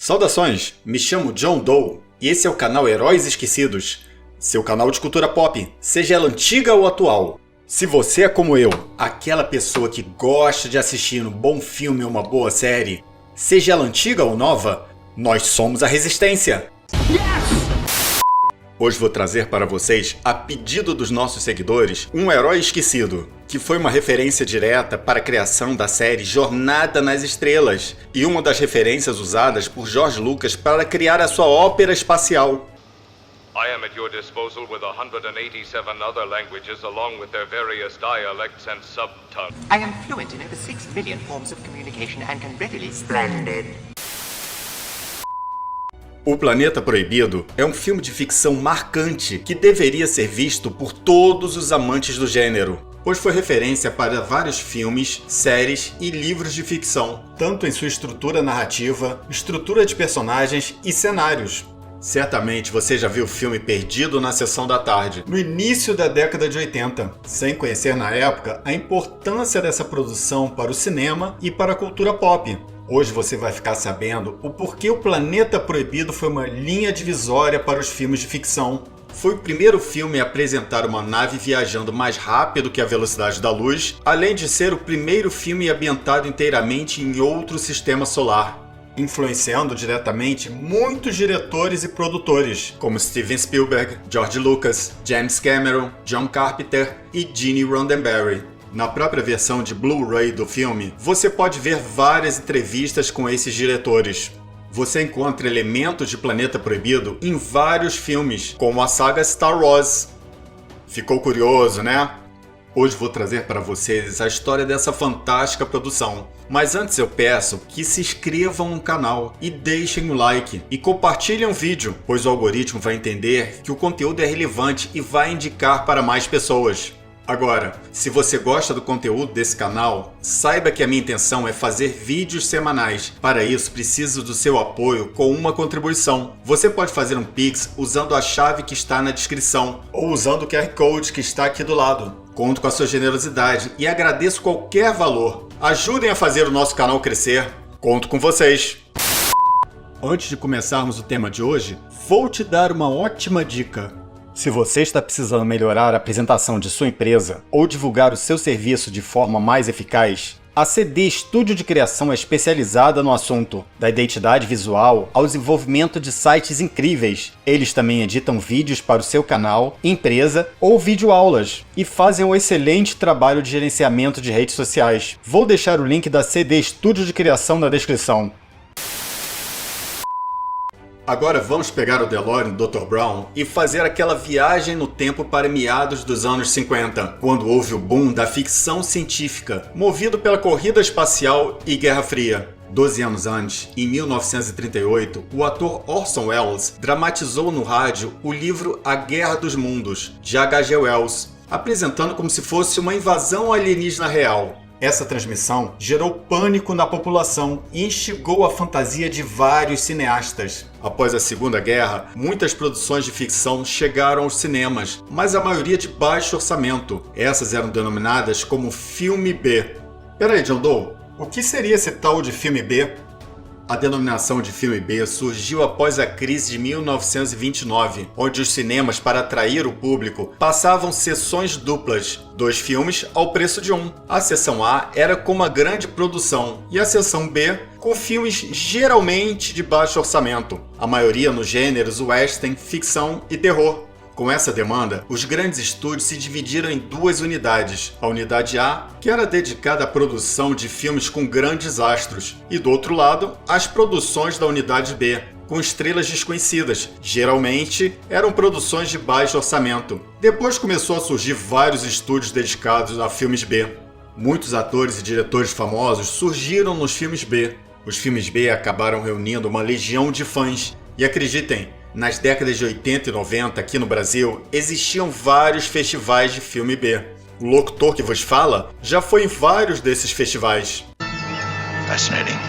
Saudações, me chamo John Doe e esse é o canal Heróis Esquecidos, seu canal de cultura pop, seja ela antiga ou atual. Se você é como eu, aquela pessoa que gosta de assistir um bom filme ou uma boa série, seja ela antiga ou nova, nós somos a Resistência. Hoje vou trazer para vocês, a pedido dos nossos seguidores, um herói esquecido, que foi uma referência direta para a criação da série Jornada nas Estrelas e uma das referências usadas por George Lucas para criar a sua ópera espacial. I am at your disposal with 187 other languages along with their various dialects and subtongues. I am fluent in over 6 million forms of communication and can readily... Splendid. O Planeta Proibido é um filme de ficção marcante que deveria ser visto por todos os amantes do gênero, pois foi referência para vários filmes, séries e livros de ficção, tanto em sua estrutura narrativa, estrutura de personagens e cenários. Certamente você já viu o filme Perdido na Sessão da Tarde, no início da década de 80, sem conhecer na época a importância dessa produção para o cinema e para a cultura pop. Hoje você vai ficar sabendo o porquê o Planeta Proibido foi uma linha divisória para os filmes de ficção. Foi o primeiro filme a apresentar uma nave viajando mais rápido que a velocidade da luz, além de ser o primeiro filme ambientado inteiramente em outro sistema solar, influenciando diretamente muitos diretores e produtores, como Steven Spielberg, George Lucas, James Cameron, John Carpenter e Gene Roddenberry. Na própria versão de Blu-ray do filme, você pode ver várias entrevistas com esses diretores. Você encontra elementos de Planeta Proibido em vários filmes, como a saga Star Wars. Ficou curioso, né? Hoje vou trazer para vocês a história dessa fantástica produção. Mas antes eu peço que se inscrevam no canal e deixem o like e compartilhem o vídeo, pois o algoritmo vai entender que o conteúdo é relevante e vai indicar para mais pessoas. Agora, se você gosta do conteúdo desse canal, saiba que a minha intenção é fazer vídeos semanais. Para isso, preciso do seu apoio com uma contribuição. Você pode fazer um Pix usando a chave que está na descrição ou usando o QR Code que está aqui do lado. Conto com a sua generosidade e agradeço qualquer valor. Ajudem a fazer o nosso canal crescer. Conto com vocês. Antes de começarmos o tema de hoje, vou te dar uma ótima dica. Se você está precisando melhorar a apresentação de sua empresa ou divulgar o seu serviço de forma mais eficaz, a CD Estúdio de Criação é especializada no assunto, da identidade visual ao desenvolvimento de sites incríveis. Eles também editam vídeos para o seu canal, empresa ou videoaulas e fazem um excelente trabalho de gerenciamento de redes sociais. Vou deixar o link da CD Estúdio de Criação na descrição. Agora vamos pegar o DeLorean do Dr. Brown e fazer aquela viagem no tempo para meados dos anos 50, quando houve o boom da ficção científica, movido pela corrida espacial e Guerra Fria. 12 anos antes, em 1938, o ator Orson Welles dramatizou no rádio o livro A Guerra dos Mundos, de H.G. Wells, apresentando como se fosse uma invasão alienígena real. Essa transmissão gerou pânico na população e instigou a fantasia de vários cineastas. Após a Segunda Guerra, muitas produções de ficção chegaram aos cinemas, mas a maioria de baixo orçamento. Essas eram denominadas como filme B. Peraí, John Doe, o que seria esse tal de filme B? A denominação de filme B surgiu após a crise de 1929, onde os cinemas, para atrair o público, passavam sessões duplas, 2 filmes ao preço de um. A sessão A era com uma grande produção e a sessão B com filmes geralmente de baixo orçamento, a maioria nos gêneros western, ficção e terror. Com essa demanda, os grandes estúdios se dividiram em 2 unidades. A unidade A, que era dedicada à produção de filmes com grandes astros, e do outro lado, as produções da unidade B, com estrelas desconhecidas. Geralmente, eram produções de baixo orçamento. Depois começou a surgir vários estúdios dedicados a filmes B. Muitos atores e diretores famosos surgiram nos filmes B. Os filmes B acabaram reunindo uma legião de fãs. E acreditem, nas décadas de 80 e 90, aqui no Brasil, existiam vários festivais de filme B. O locutor que vos fala já foi em vários desses festivais. Fascinating.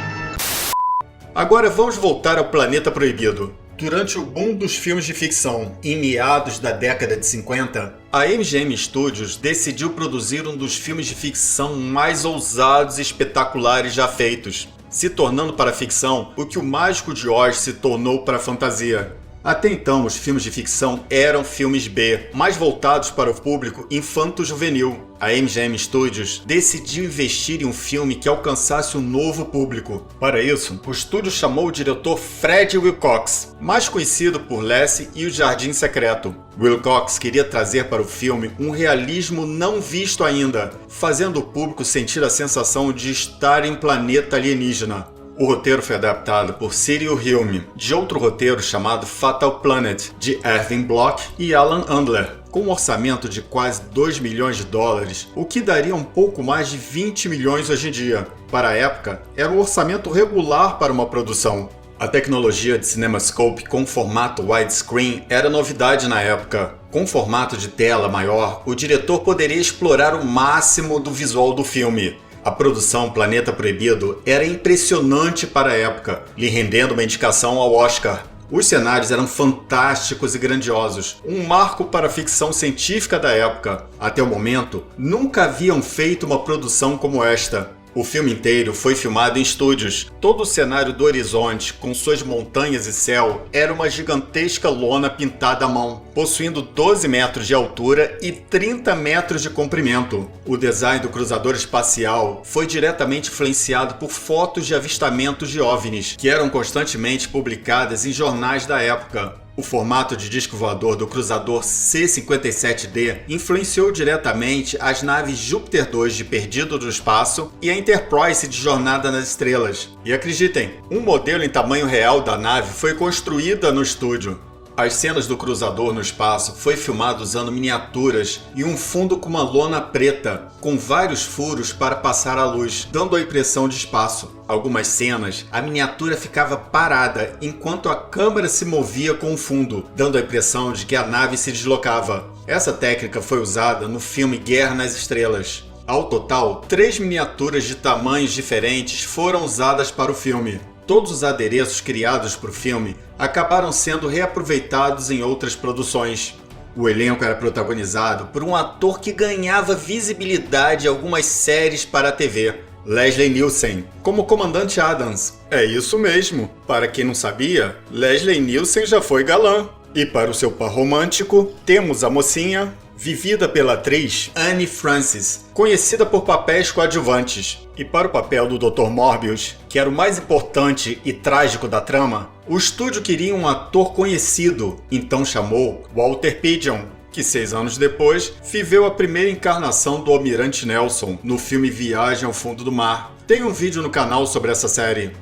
Agora vamos voltar ao Planeta Proibido. Durante o boom dos filmes de ficção, em meados da década de 50, a MGM Studios decidiu produzir um dos filmes de ficção mais ousados e espetaculares já feitos. se tornando para a ficção o que o Mágico de Oz se tornou para a fantasia. Até então, os filmes de ficção eram filmes B, mais voltados para o público infanto-juvenil. A MGM Studios decidiu investir em um filme que alcançasse um novo público. Para isso, o estúdio chamou o diretor Fred Wilcox, mais conhecido por Lassie e o Jardim Secreto. Wilcox queria trazer para o filme um realismo não visto ainda, fazendo o público sentir a sensação de estar em um planeta alienígena. O roteiro foi adaptado por Cyril Hilme, de outro roteiro chamado Fatal Planet, de Irving Bloch e Alan Handler, com um orçamento de quase 2 milhões de dólares, o que daria um pouco mais de 20 milhões hoje em dia. Para a época, era um orçamento regular para uma produção. A tecnologia de CinemaScope com formato widescreen era novidade na época. Com formato de tela maior, o diretor poderia explorar o máximo do visual do filme. A produção Planeta Proibido era impressionante para a época, lhe rendendo uma indicação ao Oscar. Os cenários eram fantásticos e grandiosos, um marco para a ficção científica da época. Até o momento, nunca haviam feito uma produção como esta. O filme inteiro foi filmado em estúdios. Todo o cenário do horizonte, com suas montanhas e céu, era uma gigantesca lona pintada à mão, possuindo 12 metros de altura e 30 metros de comprimento. O design do cruzador espacial foi diretamente influenciado por fotos de avistamentos de OVNIs, que eram constantemente publicadas em jornais da época. O formato de disco voador do cruzador C-57D influenciou diretamente as naves Júpiter 2 de Perdido no Espaço e a Enterprise de Jornada nas Estrelas. E acreditem, um modelo em tamanho real da nave foi construída no estúdio. As cenas do cruzador no espaço foi filmado usando miniaturas e um fundo com uma lona preta, com vários furos para passar a luz, dando a impressão de espaço. Algumas cenas, a miniatura ficava parada enquanto a câmera se movia com o fundo, dando a impressão de que a nave se deslocava. Essa técnica foi usada no filme Guerra nas Estrelas. Ao total, 3 miniaturas de tamanhos diferentes foram usadas para o filme. Todos os adereços criados para o filme acabaram sendo reaproveitados em outras produções. O elenco era protagonizado por um ator que ganhava visibilidade em algumas séries para a TV, Leslie Nielsen, como Comandante Adams. É isso mesmo, para quem não sabia, Leslie Nielsen já foi galã. E para o seu par romântico, temos a mocinha, vivida pela atriz Anne Francis, conhecida por papéis coadjuvantes. E para o papel do Dr. Morbius, que era o mais importante e trágico da trama, o estúdio queria um ator conhecido, então chamou Walter Pidgeon, que 6 anos depois viveu a primeira encarnação do Almirante Nelson no filme Viagem ao Fundo do Mar. Tem um vídeo no canal sobre essa série.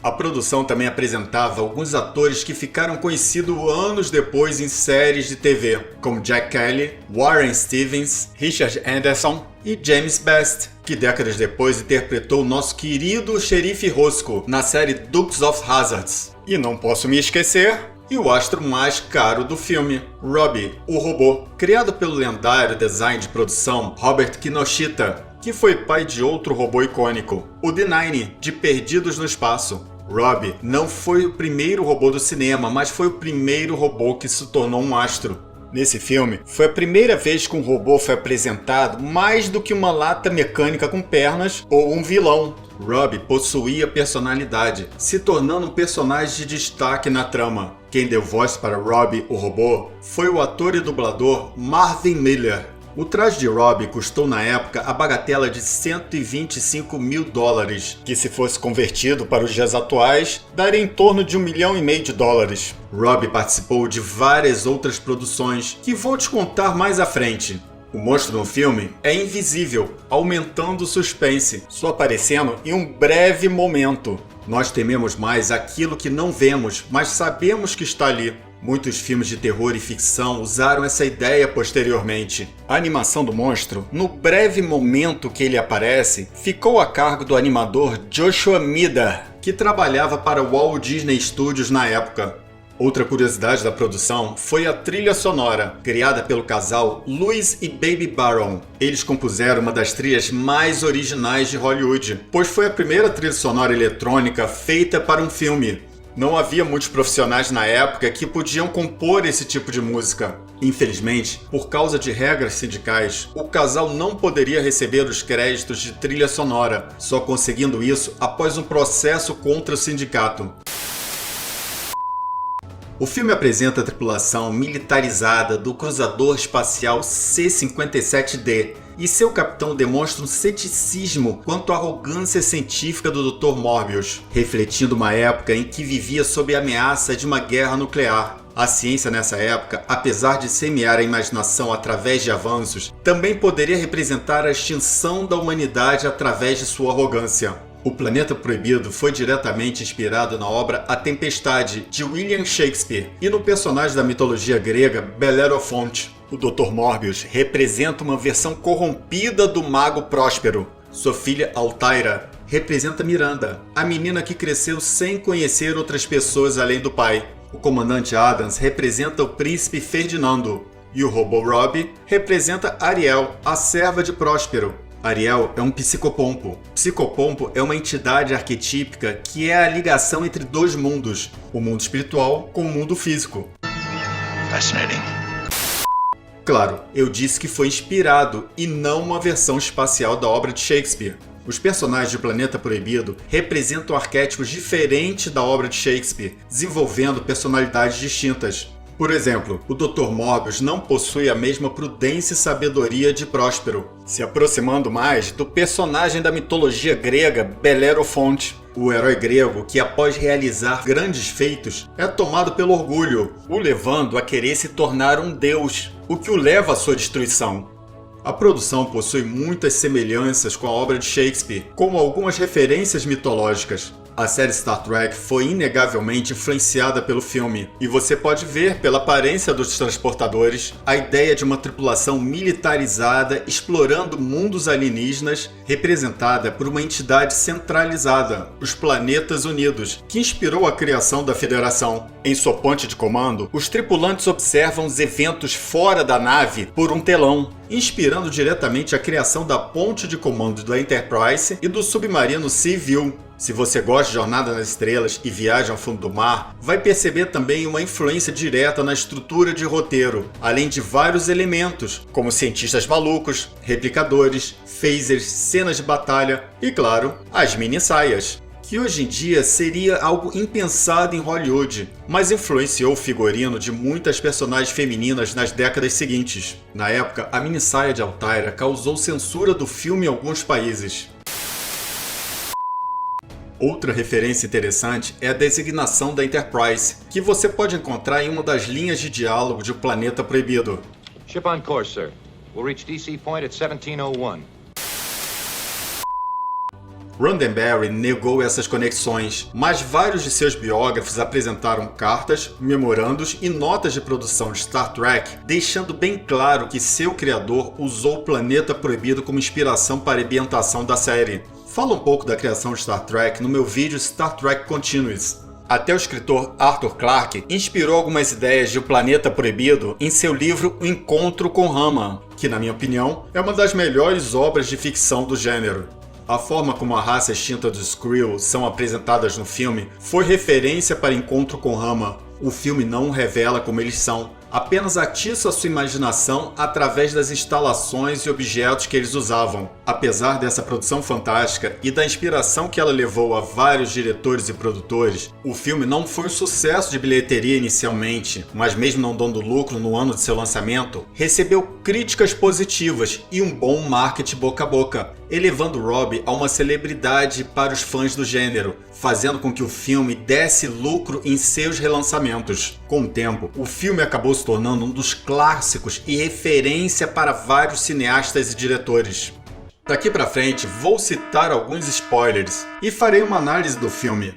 A produção também apresentava alguns atores que ficaram conhecidos anos depois em séries de TV, como Jack Kelly, Warren Stevens, Richard Anderson e James Best, que décadas depois interpretou o nosso querido Xerife Roscoe na série Dukes of Hazzard. E não posso me esquecer, e o astro mais caro do filme, Robbie, o robô, criado pelo lendário design de produção Robert Kinoshita, que foi pai de outro robô icônico, o D9, de Perdidos no Espaço. Robbie não foi o primeiro robô do cinema, mas foi o primeiro robô que se tornou um astro. Nesse filme, foi a primeira vez que um robô foi apresentado mais do que uma lata mecânica com pernas ou um vilão. Robbie possuía personalidade, se tornando um personagem de destaque na trama. Quem deu voz para Robbie, o robô, foi o ator e dublador Marvin Miller. O traje de Robbie custou na época a bagatela de $125 mil, que se fosse convertido para os dias atuais, daria em torno de $1,5 milhão. Robbie participou de várias outras produções, que vou te contar mais à frente. O monstro no filme é invisível, aumentando o suspense, só aparecendo em um breve momento. Nós tememos mais aquilo que não vemos, mas sabemos que está ali. Muitos filmes de terror e ficção usaram essa ideia posteriormente. A animação do monstro, no breve momento que ele aparece, ficou a cargo do animador Joshua Mida, que trabalhava para o Walt Disney Studios na época. Outra curiosidade da produção foi a trilha sonora, criada pelo casal Louis e Baby Baron. Eles compuseram uma das trilhas mais originais de Hollywood, pois foi a primeira trilha sonora eletrônica feita para um filme. Não havia muitos profissionais na época que podiam compor esse tipo de música. Infelizmente, por causa de regras sindicais, o casal não poderia receber os créditos de trilha sonora, só conseguindo isso após um processo contra o sindicato. O filme apresenta a tripulação militarizada do cruzador espacial C-57D, e seu capitão demonstra um ceticismo quanto à arrogância científica do Dr. Morbius, refletindo uma época em que vivia sob a ameaça de uma guerra nuclear. A ciência nessa época, apesar de semear a imaginação através de avanços, também poderia representar a extinção da humanidade através de sua arrogância. O Planeta Proibido foi diretamente inspirado na obra A Tempestade, de William Shakespeare, e no personagem da mitologia grega Belerofonte. O Dr. Morbius representa uma versão corrompida do mago Próspero. Sua filha Altaira representa Miranda, a menina que cresceu sem conhecer outras pessoas além do pai. O comandante Adams representa o príncipe Ferdinando. E o robô Robbie representa Ariel, a serva de Próspero. Ariel é um psicopompo. Psicopompo é uma entidade arquetípica que é a ligação entre dois mundos, o mundo espiritual com o mundo físico. Fascinating. Claro, eu disse que foi inspirado e não uma versão espacial da obra de Shakespeare. Os personagens de Planeta Proibido representam arquétipos diferentes da obra de Shakespeare, desenvolvendo personalidades distintas. Por exemplo, o Dr. Morbius não possui a mesma prudência e sabedoria de Próspero, se aproximando mais do personagem da mitologia grega Belerofonte, o herói grego que, após realizar grandes feitos, é tomado pelo orgulho, o levando a querer se tornar um deus, o que o leva à sua destruição. A produção possui muitas semelhanças com a obra de Shakespeare, como algumas referências mitológicas. A série Star Trek foi inegavelmente influenciada pelo filme, e você pode ver pela aparência dos transportadores a ideia de uma tripulação militarizada explorando mundos alienígenas, representada por uma entidade centralizada, os Planetas Unidos, que inspirou a criação da Federação. Em sua ponte de comando, os tripulantes observam os eventos fora da nave por um telão, inspirando diretamente a criação da ponte de comando da Enterprise e do submarino Seaview. Se você gosta de Jornada nas Estrelas e viaja ao fundo do mar, vai perceber também uma influência direta na estrutura de roteiro, além de vários elementos, como cientistas malucos, replicadores, phasers, cenas de batalha e, claro, as mini-saias, que hoje em dia seria algo impensado em Hollywood, mas influenciou o figurino de muitas personagens femininas nas décadas seguintes. Na época, a mini-saia de Altaira causou censura do filme em alguns países. Outra referência interessante é a designação da Enterprise, que você pode encontrar em uma das linhas de diálogo de O Planeta Proibido. Ship on course, sir. We'll reach DC Point at 1701. Roddenberry negou essas conexões, mas vários de seus biógrafos apresentaram cartas, memorandos e notas de produção de Star Trek, deixando bem claro que seu criador usou o Planeta Proibido como inspiração para a ambientação da série. Falo um pouco da criação de Star Trek no meu vídeo Star Trek Continues. Até o escritor Arthur Clarke inspirou algumas ideias de O Planeta Proibido em seu livro O Encontro com Rama, que, na minha opinião, é uma das melhores obras de ficção do gênero. A forma como a raça extinta dos Skrull são apresentadas no filme foi referência para Encontro com Rama. O filme não revela como eles são, apenas atiça a sua imaginação através das instalações e objetos que eles usavam. Apesar dessa produção fantástica e da inspiração que ela levou a vários diretores e produtores, o filme não foi um sucesso de bilheteria inicialmente, mas mesmo não dando lucro no ano de seu lançamento, recebeu críticas positivas e um bom marketing boca a boca, elevando Robbie a uma celebridade para os fãs do gênero, fazendo com que o filme desse lucro em seus relançamentos. Com o tempo, o filme acabou se tornando um dos clássicos e referência para vários cineastas e diretores. Daqui pra frente, vou citar alguns spoilers e farei uma análise do filme.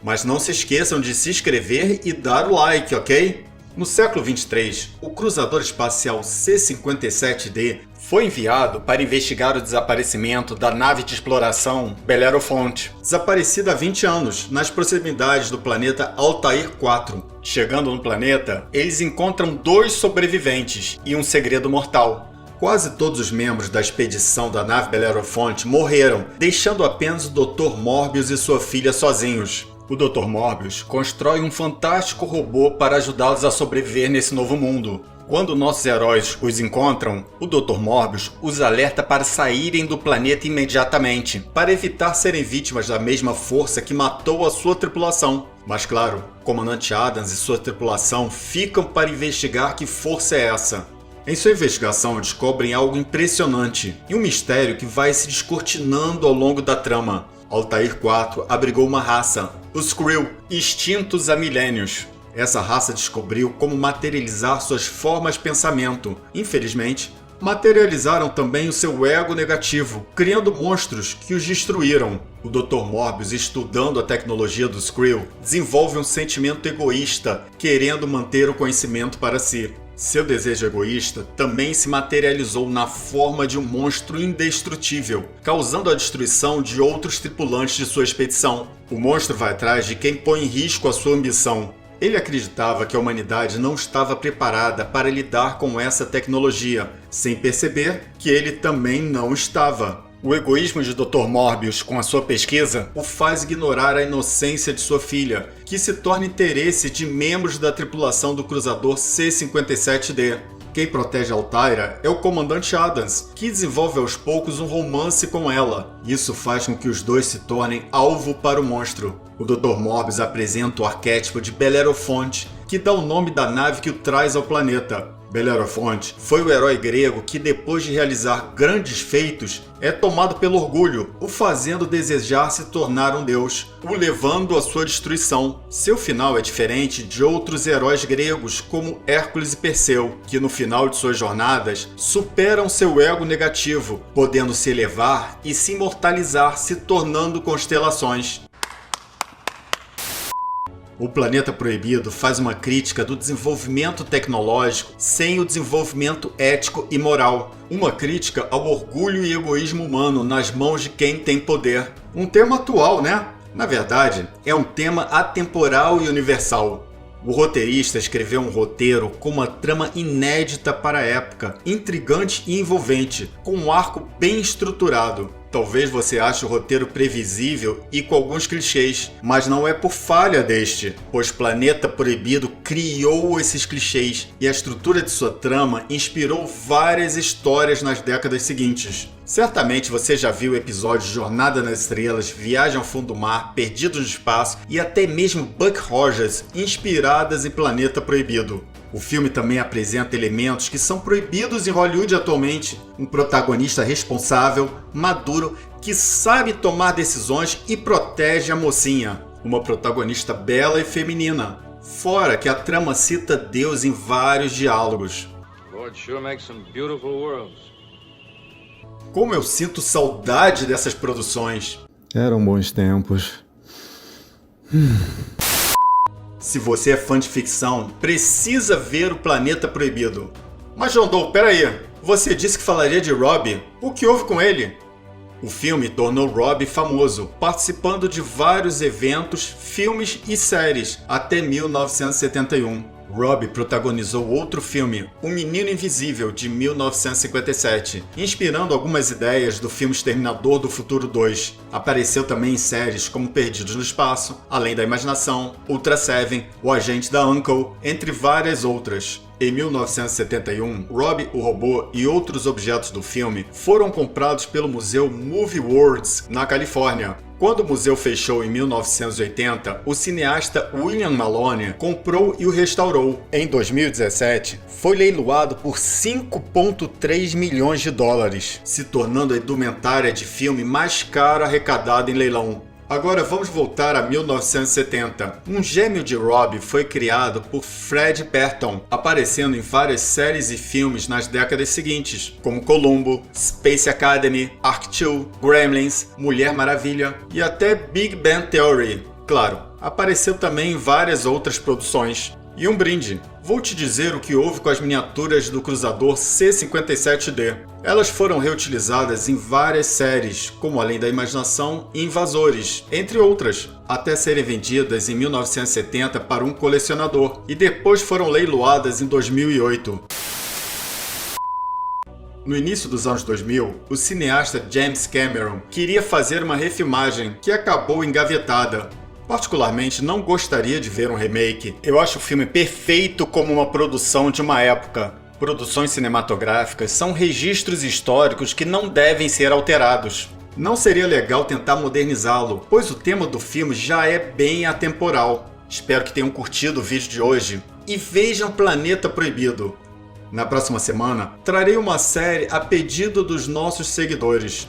Mas não se esqueçam de se inscrever e dar o like, ok? No século 23, o cruzador espacial C-57D foi enviado para investigar o desaparecimento da nave de exploração Belerofonte, desaparecida há 20 anos nas proximidades do planeta Altair IV. Chegando no planeta, eles encontram 2 sobreviventes e um segredo mortal. Quase todos os membros da expedição da nave Bellerophon morreram, deixando apenas o Dr. Morbius e sua filha sozinhos. O Dr. Morbius constrói um fantástico robô para ajudá-los a sobreviver nesse novo mundo. Quando nossos heróis os encontram, o Dr. Morbius os alerta para saírem do planeta imediatamente, para evitar serem vítimas da mesma força que matou a sua tripulação. Mas claro, o Comandante Adams e sua tripulação ficam para investigar que força é essa. Em sua investigação, descobrem algo impressionante e um mistério que vai se descortinando ao longo da trama. Altair IV abrigou uma raça, os Skrull, extintos há milênios. Essa raça descobriu como materializar suas formas de pensamento. Infelizmente, materializaram também o seu ego negativo, criando monstros que os destruíram. O Dr. Morbius, estudando a tecnologia dos Skrull, desenvolve um sentimento egoísta, querendo manter o conhecimento para si. Seu desejo egoísta também se materializou na forma de um monstro indestrutível, causando a destruição de outros tripulantes de sua expedição. O monstro vai atrás de quem põe em risco a sua ambição. Ele acreditava que a humanidade não estava preparada para lidar com essa tecnologia, sem perceber que ele também não estava. O egoísmo de Dr. Morbius com a sua pesquisa o faz ignorar a inocência de sua filha, que se torna interesse de membros da tripulação do cruzador C-57D. Quem protege Altaira é o Comandante Adams, que desenvolve aos poucos um romance com ela. Isso faz com que os dois se tornem alvo para o monstro. O Dr. Morbius apresenta o arquétipo de Bellerophon, que dá o nome da nave que o traz ao planeta. Bellerophon foi o herói grego que, depois de realizar grandes feitos, é tomado pelo orgulho, o fazendo desejar se tornar um deus, o levando à sua destruição. Seu final é diferente de outros heróis gregos como Hércules e Perseu, que no final de suas jornadas superam seu ego negativo, podendo se elevar e se imortalizar, se tornando constelações. O Planeta Proibido faz uma crítica do desenvolvimento tecnológico sem o desenvolvimento ético e moral. Uma crítica ao orgulho e egoísmo humano nas mãos de quem tem poder. Um tema atual, né? Na verdade, é um tema atemporal e universal. O roteirista escreveu um roteiro com uma trama inédita para a época, intrigante e envolvente, com um arco bem estruturado. Talvez você ache o roteiro previsível e com alguns clichês, mas não é por falha deste, pois Planeta Proibido criou esses clichês e a estrutura de sua trama inspirou várias histórias nas décadas seguintes. Certamente você já viu episódios de Jornada nas Estrelas, Viagem ao Fundo do Mar, Perdidos no Espaço e até mesmo Buck Rogers inspiradas em Planeta Proibido. O filme também apresenta elementos que são proibidos em Hollywood atualmente. Um protagonista responsável, maduro, que sabe tomar decisões e protege a mocinha. Uma protagonista bela e feminina. Fora que a trama cita Deus em vários diálogos. Lord sure makes some beautiful worlds. Como eu sinto saudade dessas produções. Eram bons tempos. Se você é fã de ficção, precisa ver o Planeta Proibido. Mas John Doe, peraí. Você disse que falaria de Robbie. O que houve com ele? O filme tornou Robbie famoso, participando de vários eventos, filmes e séries, até 1971. Robbie protagonizou outro filme, O Menino Invisível, de 1957, inspirando algumas ideias do filme Exterminador do Futuro 2. Apareceu também em séries como Perdidos no Espaço, Além da Imaginação, Ultra Seven, O Agente da Uncle, entre várias outras. Em 1971, Robbie, o robô e outros objetos do filme foram comprados pelo Museu Movie Worlds, na Califórnia. Quando o museu fechou em 1980, o cineasta William Maloney comprou e o restaurou. Em 2017, foi leiloado por 5,3 milhões de dólares, se tornando a indumentária de filme mais cara arrecadada em leilão. Agora vamos voltar a 1970. Um gêmeo de Robbie foi criado por Fred Burton, aparecendo em várias séries e filmes nas décadas seguintes, como Columbo, Space Academy, Ark 2, Gremlins, Mulher Maravilha e até Big Bang Theory. Claro, apareceu também em várias outras produções. E um brinde. Vou te dizer o que houve com as miniaturas do cruzador C-57D. Elas foram reutilizadas em várias séries, como Além da Imaginação e Invasores, entre outras, até serem vendidas em 1970 para um colecionador, e depois foram leiloadas em 2008. No início dos anos 2000, o cineasta James Cameron queria fazer uma refilmagem que acabou engavetada. Particularmente, não gostaria de ver um remake. Eu acho o filme perfeito como uma produção de uma época. Produções cinematográficas são registros históricos que não devem ser alterados. Não seria legal tentar modernizá-lo, pois o tema do filme já é bem atemporal. Espero que tenham curtido o vídeo de hoje e vejam Planeta Proibido. Na próxima semana, trarei uma série a pedido dos nossos seguidores.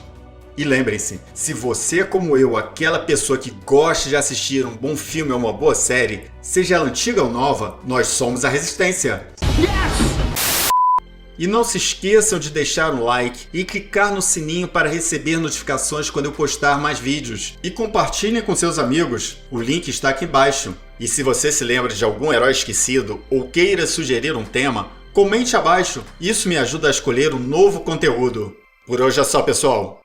E lembrem-se, se você é como eu, aquela pessoa que gosta de assistir um bom filme ou uma boa série, seja ela antiga ou nova, nós somos a Resistência. E não se esqueçam de deixar um like e clicar no sininho para receber notificações quando eu postar mais vídeos. E compartilhem com seus amigos, o link está aqui embaixo. E se você se lembra de algum herói esquecido ou queira sugerir um tema, comente abaixo, isso me ajuda a escolher um novo conteúdo. Por hoje é só, pessoal.